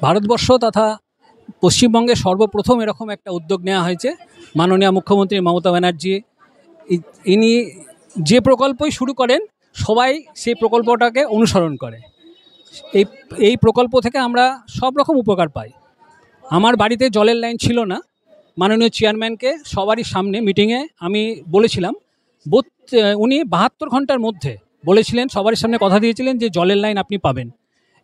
ভারতবর্ষ তথা পশ্চিমবঙ্গে সর্বপ্রথম এরকম একটা উদ্যোগ নেওয়া হয়েছে। মাননীয় মুখ্যমন্ত্রী মমতা ব্যানার্জি ইনি যে প্রকল্পই শুরু করেন সবাই সেই প্রকল্পটাকে অনুসরণ করে। এই এই প্রকল্প থেকে আমরা সব রকম উপকার পাই। আমার বাড়িতে জলের লাইন ছিল না, মাননীয় চেয়ারম্যানকে সবারই সামনে মিটিংয়ে আমি বলেছিলাম, উনি ৭২ ঘন্টার মধ্যে বলেছিলেন, সবার সামনে কথা দিয়েছিলেন যে জলের লাইন আপনি পাবেন,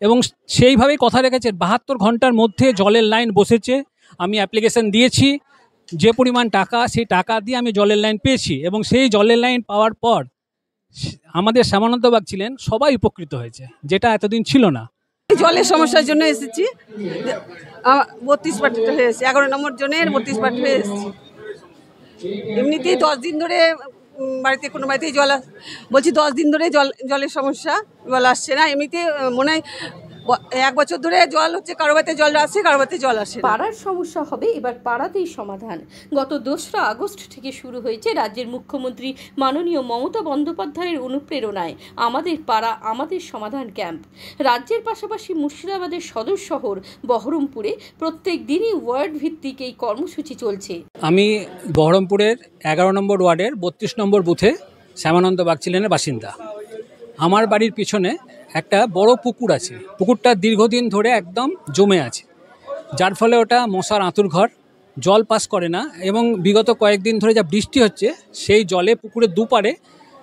এবং সেইভাবেই কথা রেখেছেন। ৭২ ঘন্টার মধ্যে জলের লাইন বসেছে। আমি অ্যাপ্লিকেশন দিয়েছি, যে পরিমাণ টাকা, সেই টাকা দিয়ে আমি জলের লাইন পেয়েছি, এবং সেই জলের লাইন পাওয়ার পর আমাদের শ্যামানন্দবাগ ছিলেন সবাই উপকৃত হয়েছে, যেটা এতদিন ছিল না। জলের সমস্যার জন্য এসেছি, ৩২ পার্টি হয়ে এসেছি, 11 নম্বর জনের 32 পার্টি হয়ে এসেছি। এমনিতেই 10 দিন ধরে বাড়িতে কোনো বাড়িতেই বলছি 10 দিন ধরে জলের সমস্যা, জল আসছে না। এমনিতে মনে হয় 1 বছর ধরে জল হচ্ছে, কারো বাড়িতে জল আসছে, কারো বাড়িতে জল আসে। পাড়ার সমস্যা হবে এবার পাড়াতেই সমাধান। গত 2রা আগস্ট থেকে শুরু হয়েছে রাজ্যের মুখ্যমন্ত্রী মাননীয় মমতা বন্দ্যোপাধ্যায়ের অনুপ্রেরণায় আমাদের পাড়া আমাদের সমাধান ক্যাম্প। রাজ্যের পাশাপাশি মুর্শিদাবাদের সদর শহর বহরমপুরে প্রত্যেক দিনই ওয়ার্ড ভিত্তিক এই কর্মসূচি চলছে। আমি বহরমপুরের 11 নম্বর ওয়ার্ডের 32 নম্বর বুথে শ্যামানন্দবাগ ছিলেনের বাসিন্দা। আমার বাড়ির পিছনে একটা বড় পুকুর আছে। পুকুরটা দীর্ঘদিন ধরে একদম জমে আছে, যার ফলে ওটা মশার আঁতুর ঘর, জল পাস করে না, এবং বিগত কয়েকদিন ধরে যা বৃষ্টি হচ্ছে সেই জলে পুকুরের দুপারে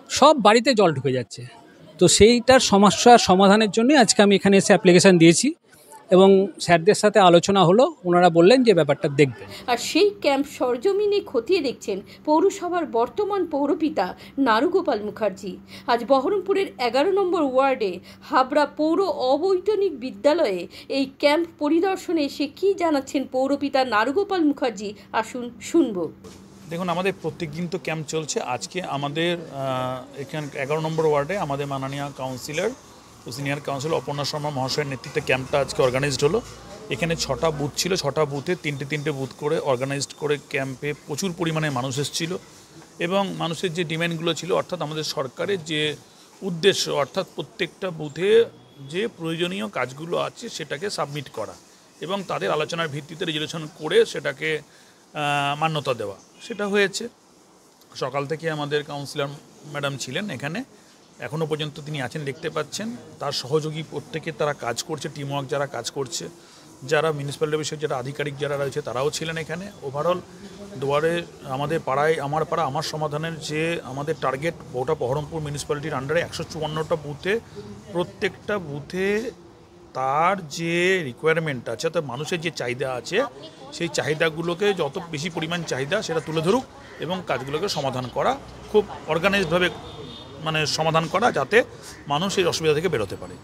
সব বাড়িতে জল ঢুকে যাচ্ছে। তো সেইটার সমস্যার সমাধানের জন্য আজকে আমি এখানে এসে অ্যাপ্লিকেশান দিয়েছি, এবং স্যারদের সাথে আলোচনা হলো, ওনারা বললেন যে ব্যাপারটা দেখবেন। আর সেই ক্যাম্প সরজমিনে খতিয়ে দেখছেন পৌরসভার বর্তমান পৌরপিতা নারুগোপাল মুখার্জি। আজ বহরমপুরের 11 নম্বর ওয়ার্ডে হাবড়া পৌর অবৈতনিক বিদ্যালয়ে এই ক্যাম্প পরিদর্শনে এসে কী জানাচ্ছেন পৌরপিতা নারুগোপাল মুখার্জি, আসুন শুনব। দেখুন, আমাদের প্রত্যেক দিন তো ক্যাম্প চলছে। আজকে আমাদের এখানে 11 নম্বর ওয়ার্ডে আমাদের মাননীয় councillor, senior councillor Aparna Sharma মহাশয়ের নেতৃত্বে ক্যাম্পটা আজকে অর্গানাইজড হলো। এখানে 6টা বুথ ছিল, 6টা বুথে 3টে বুথ করে অর্গানাইজড করে ক্যাম্পে প্রচুর পরিমাণে মানুষ এসেছিল, এবং মানুষের যে ডিম্যান্ডগুলো ছিল, অর্থাৎ আমাদের সরকারের যে উদ্দেশ্য, অর্থাৎ প্রত্যেকটা বুথে যে প্রয়োজনীয় কাজগুলো আছে সেটাকে সাবমিট করা এবং তাদের আলোচনার ভিত্তিতে রেজুলেশন করে সেটাকে মান্যতা দেওয়া, সেটা হয়েছে। সকাল থেকে আমাদের কাউন্সিলর ম্যাডাম ছিলেন এখানে, এখনও পর্যন্ত তিনি আছেন, দেখতে পাচ্ছেন। তার সহযোগী প্রত্যেকে তারা কাজ করছে, টিমওয়ার্ক যারা কাজ করছে, যারা মিউনিসিপ্যালিটি বিষয়ে যারা আধিকারিক যারা রয়েছে তারাও ছিলেন এখানে। ওভারঅল দুয়ারে আমাদের পাড়ায় আমার পাড়া আমার সমাধানের যে আমাদের টার্গেট, গোটা বহরমপুর মিউনিসিপ্যালিটির আন্ডারে 154টা বুথে, প্রত্যেকটা বুথে তার যে রিকোয়ারমেন্ট আছে, অর্থাৎ মানুষের যে চাহিদা আছে, সেই চাহিদাগুলোকে যত বেশি পরিমাণ চাহিদা সেটা তুলে ধরুক এবং কাজগুলোকে সমাধান করা, খুব অর্গানাইজডভাবে সমাধান করা, যাতে মানুষ এই অসুবিধা থেকে বেরোতে পারে।